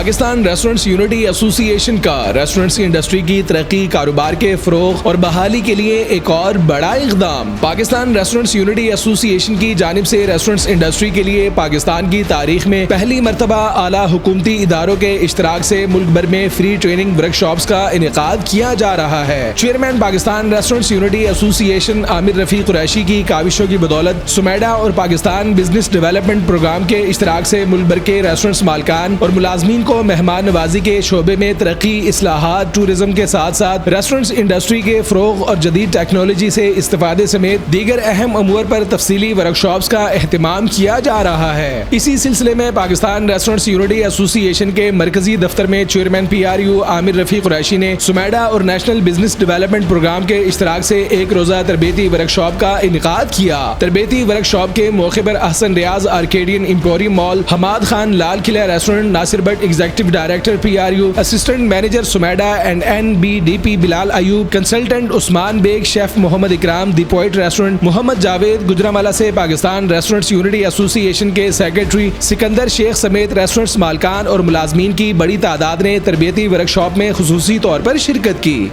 Pakistan restaurants unity ایسوسی ایشن کا ریسٹورنٹس کی انڈسٹری کی ترقی، کاروبار کے فروغ اور بحالی کے لیے ایک اور بڑا اقدام۔ پاکستان ریسٹورنٹس یونٹی ایسوسی ایشن کی جانب سے ریسٹورنٹس انڈسٹری کے لیے پاکستان کی تاریخ میں پہلی مرتبہ اعلیٰ حکومتی اداروں کے اشتراک سے ملک بھر میں فری ٹریننگ ورک شاپس کا انعقاد کیا جا رہا ہے۔ چیئرمین پاکستان ریسٹورنٹس یونٹی ایسوسی ایشن عامر رفیق قریشی کی کاوشوں کی بدولت سمیڈا اور پاکستان بزنس ڈیولپمنٹ پروگرام کے اشتراک سے ملک بھر کے ریسٹورنٹس مالکان اور ملازمین کو مہمان نوازی کے شعبے میں ترقی، اصلاحات، ٹورزم کے ساتھ ساتھ ریسٹورنٹس انڈسٹری کے فروغ اور جدید ٹیکنالوجی سے استفادے سمیت دیگر اہم امور پر تفصیلی ورک شاپس کا اہتمام کیا جا رہا ہے۔ اسی سلسلے میں پاکستان ریسٹورنٹس یونٹی ایسوسی ایشن کے مرکزی دفتر میں چیئرمین PRU عامر رفیق قریشی نے سمیڈا اور نیشنل بزنس ڈیولپمنٹ پروگرام کے اشتراک سے ایک روزہ تربیتی ورک شاپ کا انعقاد کیا۔ تربیتی ورک شاپ کے موقع پر Ahsan Riaz Arcadian Emporium mall, Hammad Khan Lal Qila restaurant, Nasir Butt executive director PRU، assistant manager SMEDA and NBDP Bilal Ayub, consultant Usman Baig, chef Muhammad Ikram, the point restaurant, Muhammad Javed, Gujranwala سے پاکستان ریسٹورنٹس یونٹی ایسوسی ایشن کے سیکرٹری سکندر شیخ سمیت ریسٹورنٹس مالکان اور ملازمین کی بڑی تعداد نے تربیتی ورک شاپ میں خصوصی طور پر شرکت کی۔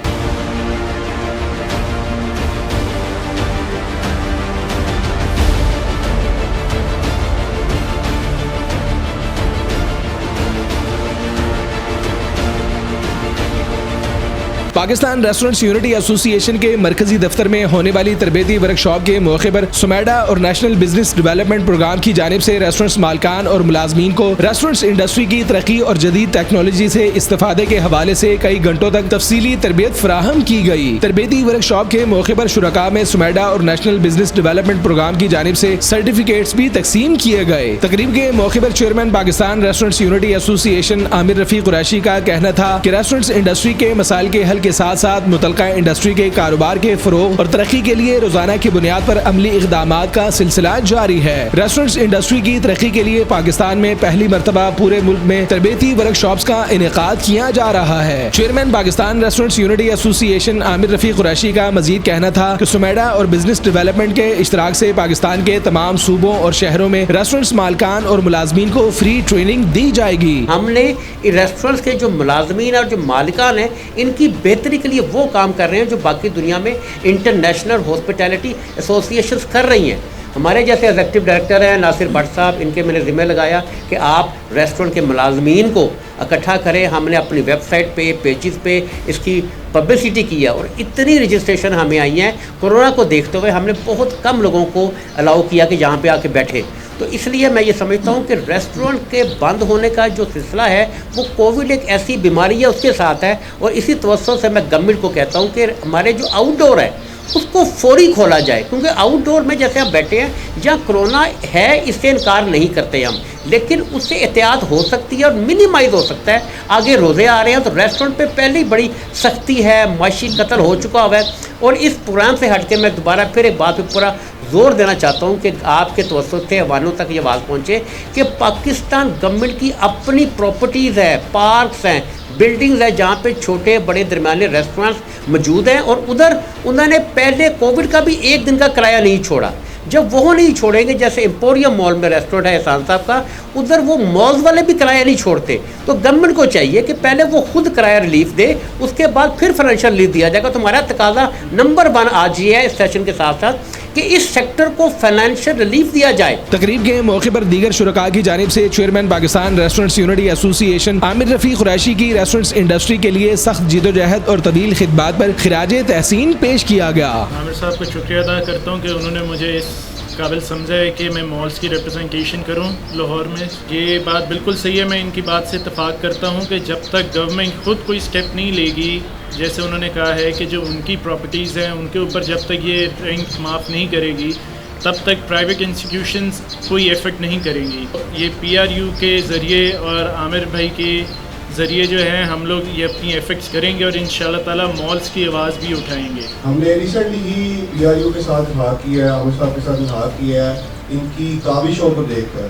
پاکستان ریسٹورنٹس یونٹی ایسوسی ایشن کے مرکزی دفتر میں ہونے والی تربیتی ورک شاپ کے موقع پر سمیڈا اور نیشنل بزنس ڈیولپمنٹ پروگرام کی جانب سے ریسٹورنٹس مالکان اور ملازمین کو ریسٹورنٹس انڈسٹری کی ترقی اور جدید ٹیکنالوجی سے استفادے کے حوالے سے کئی گھنٹوں تک تفصیلی تربیت فراہم کی گئی۔ تربیتی ورک شاپ کے موقع پر شرکاء میں سمیڈا اور نیشنل بزنس ڈیولپمنٹ پروگرام کی جانب سے سرٹیفکیٹس بھی تقسیم کیے گئے۔ تقریب کے موقع پر چیئرمین پاکستان ریسٹورنٹس یونٹی ایسوسی ایشن عامر رفیق قریشی کا کہنا تھا کہ ریسٹورنٹس انڈسٹری کے مسائل کے حل کے ساتھ ساتھ متعلقہ انڈسٹری کے کاروبار کے فروغ اور ترقی کے لیے روزانہ کی بنیاد پر عملی اقدامات کا سلسلہ جاری ہے۔ ریسٹورنٹس انڈسٹری کی ترقی کے لیے پاکستان میں پہلی مرتبہ پورے ملک میں تربیتی ورک شاپس کا انعقاد کیا جا رہا ہے۔ چیئرمین پاکستان ریسٹورنٹس یونٹی ایسوسی ایشن عامر رفیق قریشی کا مزید کہنا تھا کہ سمیڈا اور بزنس ڈیولپمنٹ کے اشتراک سے پاکستان کے تمام صوبوں اور شہروں میں ریسٹورنٹس مالکان اور ملازمین کو فری ٹریننگ دی جائے گی۔ ہم نے ریسٹورنٹس کے جو ملازمین اور جو مالکان ہیں ان کی بہتری کے لیے وہ کام کر رہے ہیں جو باقی دنیا میں انٹرنیشنل ہاسپٹیلٹی ایسوسی ایشنز کر رئی ہیں۔ ہمارے جیسے ایگزیکٹو ڈائریکٹر ہیں ناصر بٹ صاحب، ان کے میں نے ذمہ لگایا کہ آپ ریسٹورنٹ کے ملازمین کو اکٹھا کریں۔ ہم نے اپنی ویب سائٹ پہ، پیجز پہ اس کی پبلسٹی کی ہے اور اتنی رجسٹریشن ہمیں آئی ہیں۔ کورونا کو دیکھتے ہوئے ہم نے بہت کم لوگوں کو الاؤ کیا کہ یہاں پہ آ کے بیٹھے، تو اس لیے میں یہ سمجھتا ہوں کہ ریسٹورنٹ کے بند ہونے کا جو سلسلہ ہے وہ کووڈ ایک ایسی بیماری ہے، اس کے ساتھ ہے، اور اسی توسط سے میں گورنمنٹ کو کہتا ہوں کہ ہمارے جو آؤٹ ڈور ہے اس کو فوری کھولا جائے، کیونکہ آؤٹ ڈور میں جیسے ہم بیٹھے ہیں جہاں کرونا ہے اس سے انکار نہیں کرتے ہم، لیکن اس سے احتیاط ہو سکتی ہے اور منیمائز ہو سکتا ہے۔ آگے روزے آ رہے ہیں تو ریسٹورنٹ پہ پہلے ہی بڑی سختی ہے، معاشی قتل ہو چکا ہوا ہے، اور اس پروگرام سے ہٹ کے میں دوبارہ پھر ایک بات پہ پورا زور دینا چاہتا ہوں کہ آپ کے توسط سے عواموں تک یہ آواز پہنچے کہ پاکستان گورنمنٹ کی اپنی پراپرٹیز ہے، پارکس ہیں، بلڈنگز ہیں جہاں پہ چھوٹے بڑے درمیانے ریسٹورنٹس موجود ہیں، اور ادھر انہوں نے پہلے کووڈ کا بھی ایک دن کا کرایہ نہیں چھوڑا۔ جب وہ نہیں چھوڑیں گے، جیسے ایمپوریم مال میں ریسٹورنٹ ہے احسان صاحب کا، ادھر وہ مالز والے بھی کرایہ نہیں چھوڑتے، تو گورنمنٹ کو چاہیے کہ پہلے وہ خود کرایہ ریلیف دے، اس کے بعد پھر فائنینشیل ریلیف دیا جائے گا۔ تو ہمارا تقاضا نمبر 1 آج یہ ہے اس سیشن کے ساتھ ساتھ کہ اس سیکٹر کو فائنینشیل ریلیف دیا جائے۔ تقریب کے موقع پر دیگر شرکاء کی جانب سے چیئرمین پاکستان ریسٹورنٹس یونٹی ایسوسی ایشن عامر رفیق قریشی کی ریسٹورنٹس انڈسٹری کے لیے سخت جدوجہد اور طویل خدمات پر خراج تحسین پیش کیا گیا۔ عامر صاحب کا شکریہ ادا کرتا ہوں کہ انہوں نے مجھے اس قابل سمجھا ہے کہ میں مالز کی ریپرزنٹیشن کروں لاہور میں۔ یہ بات بالکل صحیح ہے، میں ان کی بات سے اتفاق کرتا ہوں کہ جب تک گورنمنٹ خود کوئی سٹیپ نہیں لے گی، جیسے انہوں نے کہا ہے کہ جو ان کی پراپرٹیز ہیں ان کے اوپر جب تک یہ رینٹ معاف نہیں کرے گی تب تک پرائیویٹ انسٹیٹیوشنز کوئی ایفرٹ نہیں کریں گی۔ یہ PRU کے ذریعے اور عامر بھائی کے ذریعے جو ہے ہم لوگ یہ اپنی ایفرٹس کریں گے اور انشاءاللہ تعالیٰ مالز کی آواز بھی اٹھائیں گے۔ ہم نے ریسنٹلی ہی PRU کے ساتھ اظہار کیا ہے، عامر صاحب کے ساتھ اظہار کیا ہے ان کی کاوشوں کو دیکھ کر،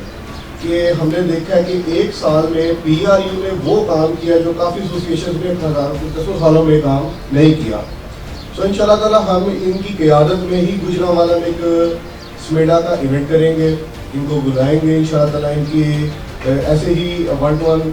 کہ ہم نے دیکھا ہے کہ ایک سال میں PRU نے وہ کام کیا جو کافی ایسوسیشنز نے 10 سالوں میں کام نہیں کیا۔ سو انشاءاللہ تعالیٰ ہم ان کی قیادت میں ہی گجرانوالہ میں ایک سمیڈا کا ایونٹ کریں گے، ان کو بلائیں گے انشاءاللہ تعالیٰ، ان کی ایسے ہی 1-to-1